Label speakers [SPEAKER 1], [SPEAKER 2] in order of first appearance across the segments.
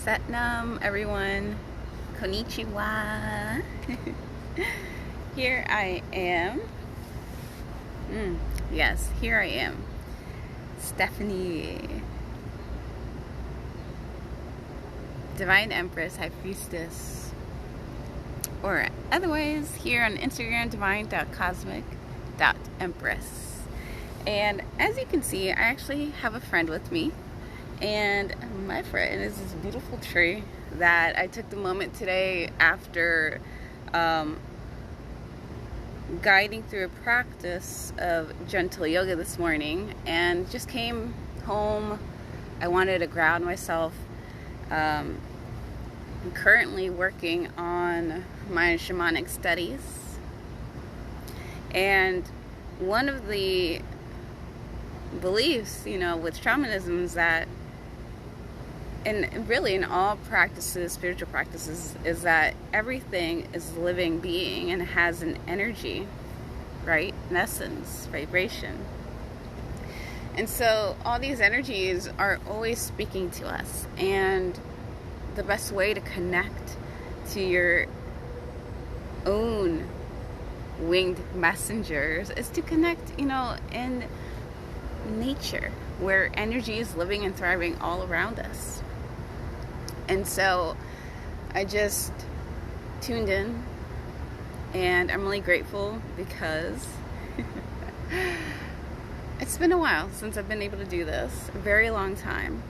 [SPEAKER 1] Setnam, everyone. Konnichiwa. Here I am. Yes, here I am. Stephanie. Divine Empress, High Priestess. Or otherwise, here on Instagram, divine.cosmic.empress. And as you can see, I actually have a friend with me. And my friend is this beautiful tree that I took the moment today after guiding through a practice of gentle yoga this morning, and just came home. I wanted to ground myself. I'm currently working on my shamanic studies, and one of the beliefs, with shamanism is that, and really in all practices, spiritual practices, is that everything is a living being and has an energy, right? An essence, vibration. And so all these energies are always speaking to us. And the best way to connect to your own winged messengers is to connect, in nature, where energy is living and thriving all around us. And so I just tuned in, and I'm really grateful because it's been a while since I've been able to do this, a very long time.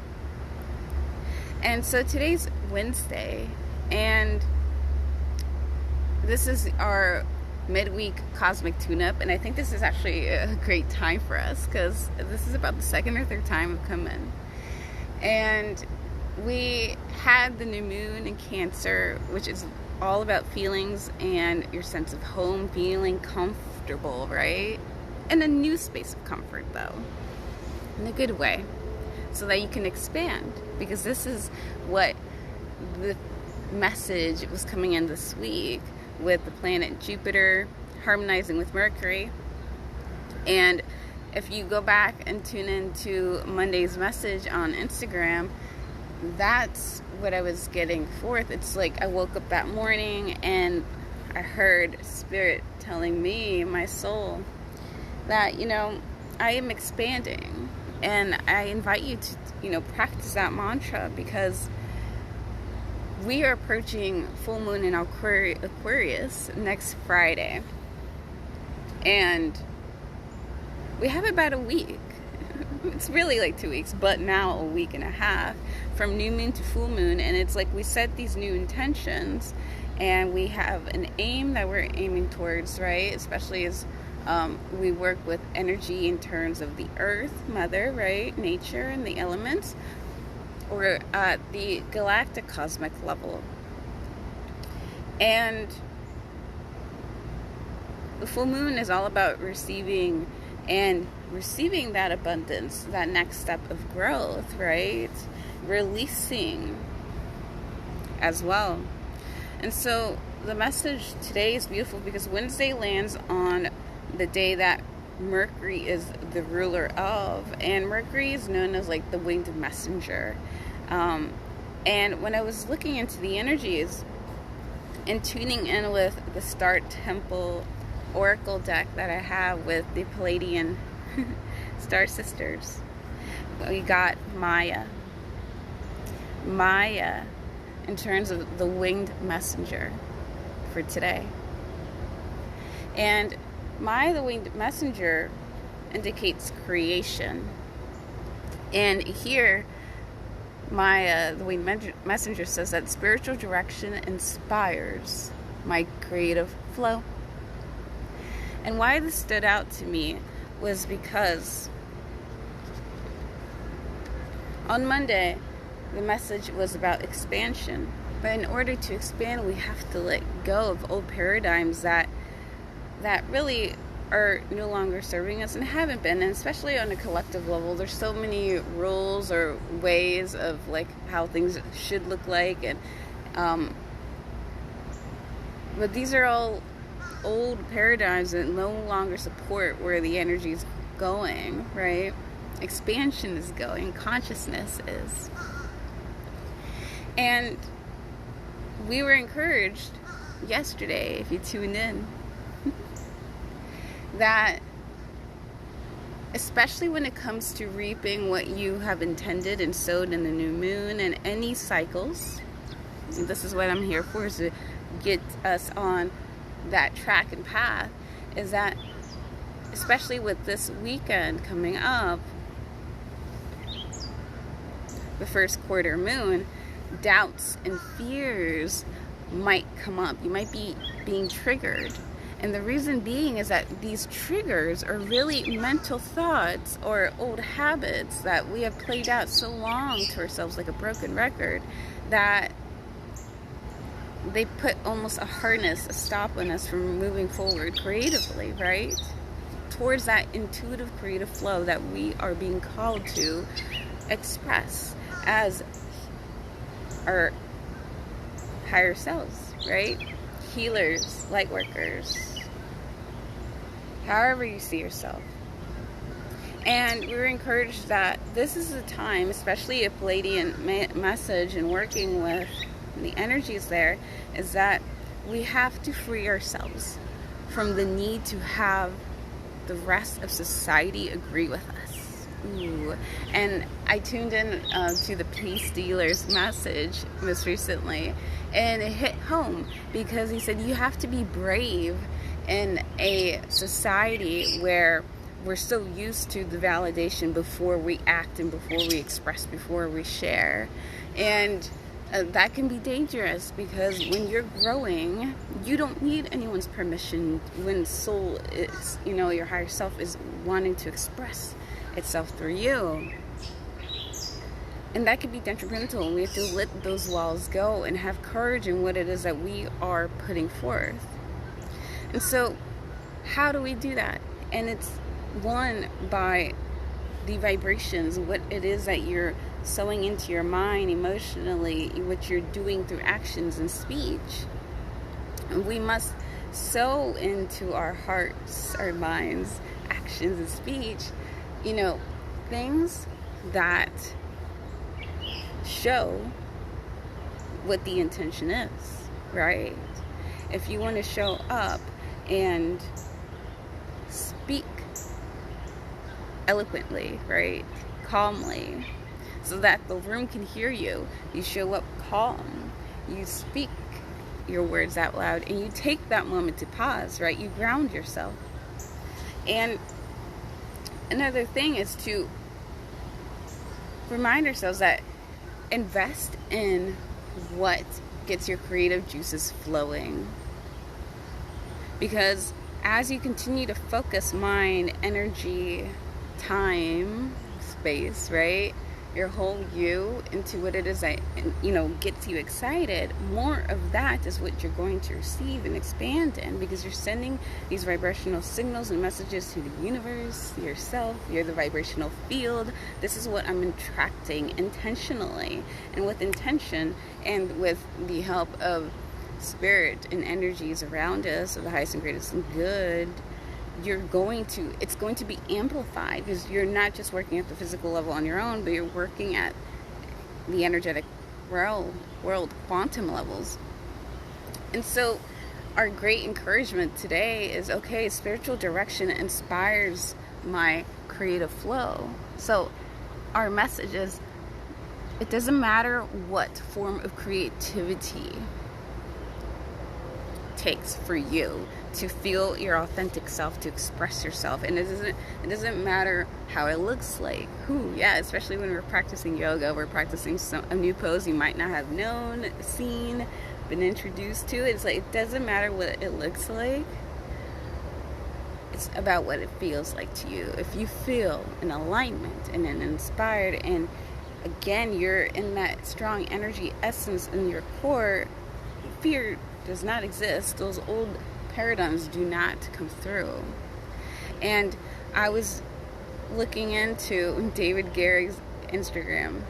[SPEAKER 1] And so today's Wednesday, and this is our midweek cosmic tune-up, and I think this is actually a great time for us because this is about the second or third time I've come in. And we had the new moon in Cancer, which is all about feelings and your sense of home, feeling comfortable, right? In a new space of comfort, though, in a good way, so that you can expand, because this is what the message was coming in this week with the planet Jupiter harmonizing with Mercury. And if you go back and tune into Monday's message on Instagram, that's what I was getting forth. It's like I woke up that morning and I heard Spirit telling me, my soul, that, I am expanding. And I invite you to, practice that mantra, because we are approaching full moon in Aquarius next Friday. And we have about a week. It's really like 2 weeks, but now a week and a half from new moon to full moon. And it's like we set these new intentions and we have an aim that we're aiming towards, right? Especially as we work with energy in terms of the earth, mother, right? Nature and the elements, or at the galactic cosmic level. And the full moon is all about receiving that abundance, that next step of growth, right? Releasing as well. And so the message today is beautiful because Wednesday lands on the day that Mercury is the ruler of, and Mercury is known as like the winged messenger. And when I was looking into the energies and tuning in with the Star Temple Oracle deck that I have with the Palladian Star Sisters, we got Maya in terms of the winged messenger for today. And Maya, the winged messenger, indicates creation. And here Maya, the winged messenger, says that spiritual direction inspires my creative flow. And why this stood out to me was because on Monday, the message was about expansion. But in order to expand, we have to let go of old paradigms that really are no longer serving us and haven't been. And especially on a collective level, there's so many rules or ways of like how things should look like. And but these are all old paradigms that no longer support where the energy is going, right? Expansion is going, consciousness is. And we were encouraged yesterday, if you tuned in, that especially when it comes to reaping what you have intended and sowed in the new moon and any cycles, and this is what I'm here for, is to get us on that track and path, is that especially with this weekend coming up, the first quarter moon, doubts and fears might come up. You might be being triggered. And the reason being is that these triggers are really mental thoughts or old habits that we have played out so long to ourselves like a broken record that they put almost a harness, a stop on us from moving forward creatively, right? Towards that intuitive creative flow that we are being called to express as our higher selves, right? Healers, light workers, however you see yourself. And we're encouraged that this is a time, especially if Pleiadian message and working with the energies there, is that we have to free ourselves from the need to have the rest of society agree with us. Ooh. And I tuned in to the Peace Dealer's message most recently, and it hit home because he said you have to be brave in a society where we're so used to the validation before we act and before we express, before we share. And that can be dangerous because when you're growing, you don't need anyone's permission when soul is, your higher self is wanting to express itself through you. And that can be detrimental. We have to let those walls go and have courage in what it is that we are putting forth. And so, how do we do that? And it's one by the vibrations, what it is that you're sowing into your mind emotionally, what you're doing through actions and speech. And we must sow into our hearts, our minds, actions and speech, things that show what the intention is, right? If you want to show up and speak eloquently, right? Calmly, so that the room can hear you. You show up calm. You speak your words out loud, and you take that moment to pause, right? You ground yourself. And another thing is to remind ourselves that invest in what gets your creative juices flowing. Because as you continue to focus mind, energy, time, space, right? Your whole you into what it is that, gets you excited, more of that is what you're going to receive and expand in, because you're sending these vibrational signals and messages to the universe, yourself. You're the vibrational field. This is what I'm attracting intentionally. And with intention and with the help of spirit and energies around us of the highest and greatest and good, it's going to be amplified, because you're not just working at the physical level on your own, but you're working at the energetic world quantum levels. And so our great encouragement today is, okay, spiritual direction inspires my creative flow. So our message is, it doesn't matter what form of creativity takes for you to feel your authentic self, to express yourself. And it doesn't matter how it looks like. Especially when we're practicing yoga, we're practicing a new pose you might not have known, seen, been introduced to. It's like, it doesn't matter what it looks like. It's about what it feels like to you. If you feel an alignment and an inspired, and again, you're in that strong energy essence in your core, fear does not exist. Those old paradigms do not come through. And I was looking into David Garrick's Instagram,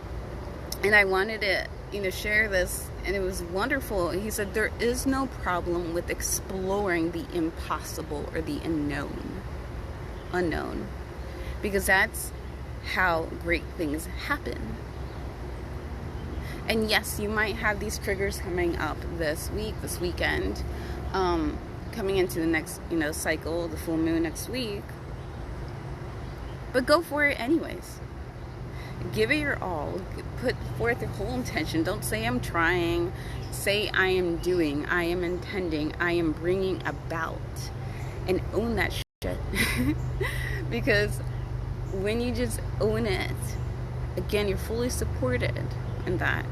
[SPEAKER 1] and I wanted to share this, and it was wonderful. He said there is no problem with exploring the impossible or the unknown, because that's how great things happen. And yes, you might have these triggers coming up this week, this weekend, coming into the next, cycle, the full moon next week. But go for it anyways. Give it your all. Put forth your whole intention. Don't say I'm trying. Say I am doing. I am intending. I am bringing about. And own that shit. Because when you just own it, again, you're fully supported in that.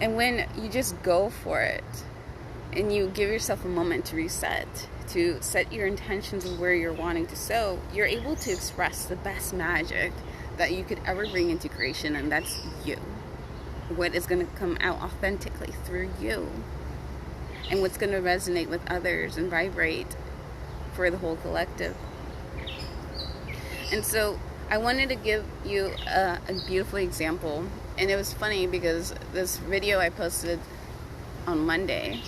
[SPEAKER 1] And when you just go for it and you give yourself a moment to reset, to set your intentions of where you're wanting to sow, you're able to express the best magic that you could ever bring into creation, and that's you. What is going to come out authentically through you, and what's going to resonate with others and vibrate for the whole collective. And so I wanted to give you a beautiful example. And it was funny because this video I posted on Monday,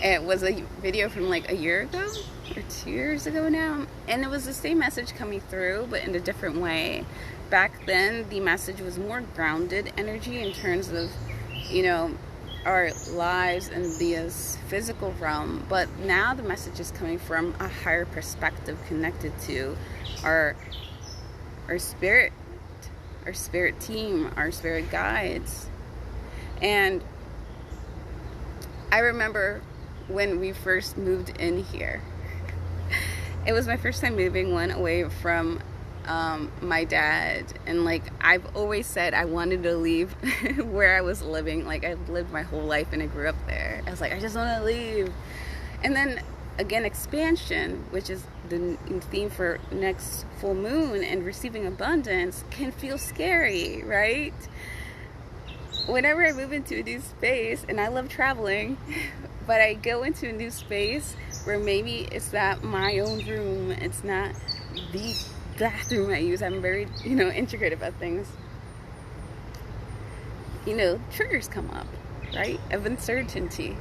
[SPEAKER 1] it was a video from like a year ago or 2 years ago now. And it was the same message coming through, but in a different way. Back then, the message was more grounded energy in terms of, our lives in this physical realm. But now the message is coming from a higher perspective connected to our spirit, our spirit team, our spirit guides. And I remember when we first moved in here, it was my first time moving one away from my dad, and like I've always said I wanted to leave where I was living. Like I've lived my whole life and I grew up there. I was like, I just want to leave. And then again, expansion, which is the theme for next full moon, and receiving abundance can feel scary, right? Whenever I move into a new space, and I love traveling, but I go into a new space where maybe it's not my own room, it's not the bathroom I use. I'm very, intricate about things. Triggers come up, right? Of uncertainty.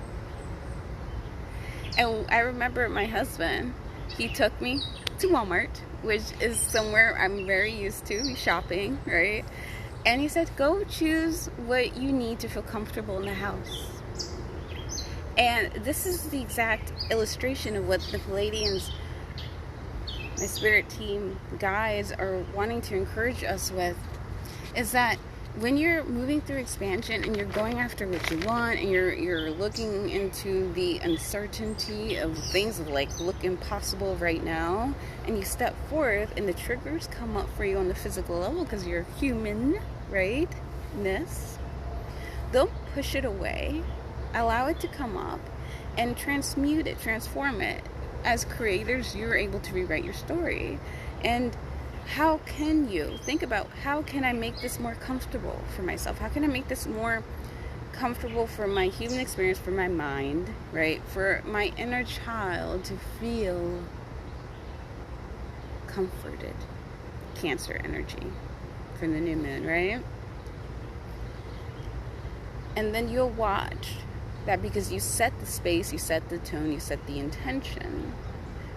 [SPEAKER 1] And I remember my husband, he took me to Walmart, which is somewhere I'm very used to shopping, right? And he said, go choose what you need to feel comfortable in the house. And this is the exact illustration of what the Pleiadians, my spirit team guides, are wanting to encourage us with, is that when you're moving through expansion and you're going after what you want, and you're looking into the uncertainty of things that like look impossible right now, and you step forth and the triggers come up for you on the physical level because you're human, right? Don't push it away. Allow it to come up and transmute it, transform it. As creators, you're able to rewrite your story. And how can you think about, how can I make this more comfortable for myself? How can I make this more comfortable for my human experience, for my mind, right? For my inner child to feel comforted. Cancer energy from the new moon, right? And then you'll watch that because you set the space, you set the tone, you set the intention,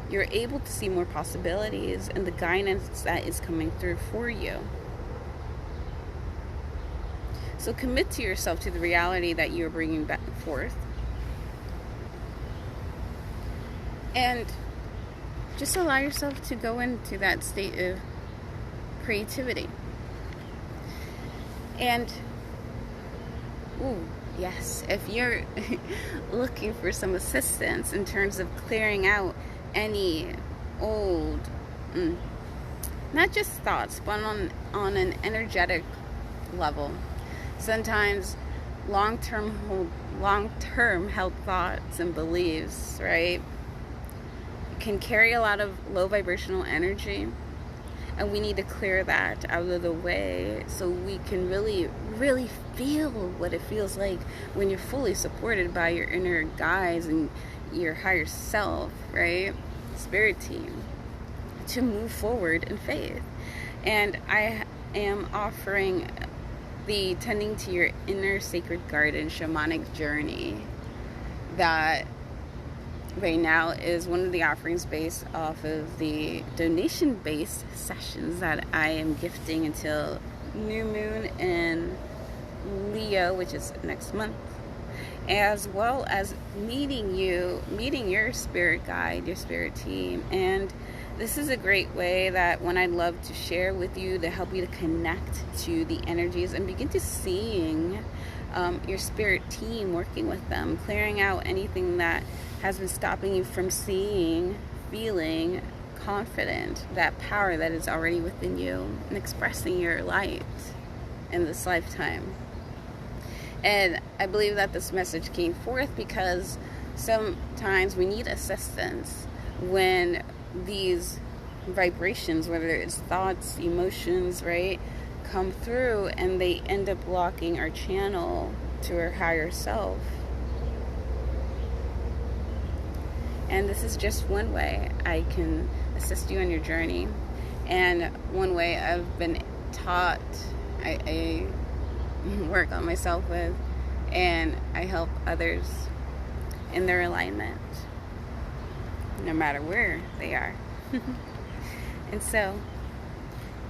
[SPEAKER 1] you're able to see more possibilities and the guidance that is coming through for you. So commit to yourself to the reality that you're bringing back forth. And just allow yourself to go into that state of creativity. And, yes, if you're looking for some assistance in terms of clearing out any old, not just thoughts, but on an energetic level. Sometimes long-term held thoughts and beliefs, right, can carry a lot of low vibrational energy. And we need to clear that out of the way so we can really, really feel what it feels like when you're fully supported by your inner guides and your higher self, right? Spirit team, to move forward in faith. And I am offering the Tending to Your Inner Sacred Garden shamanic journey that right now is one of the offerings based off of the donation-based sessions that I am gifting until new moon in Leo, which is next month, as well as meeting your spirit guide, your spirit team. And this is a great way that when I'd love to share with you to help you to connect to the energies and begin to seeing your spirit team, working with them, clearing out anything that has been stopping you from seeing, feeling confident, that power that is already within you, and expressing your light in this lifetime. And I believe that this message came forth because sometimes we need assistance when these vibrations, whether it's thoughts, emotions, right, come through and they end up blocking our channel to our higher self. And this is just one way I can assist you on your journey. And one way I've been taught, I work on myself with, and I help others in their alignment, no matter where they are. And so,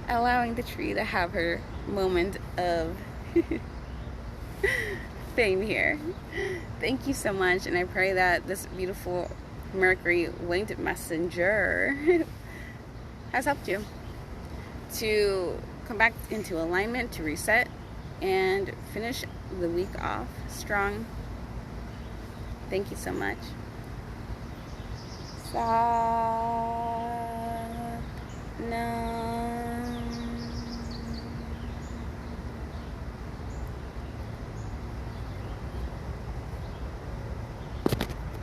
[SPEAKER 1] allowing the tree to have her moment of fame here. Thank you so much, and I pray that this beautiful Mercury winged messenger has helped you to come back into alignment, to reset, and finish the week off strong. Thank you so much. Bye.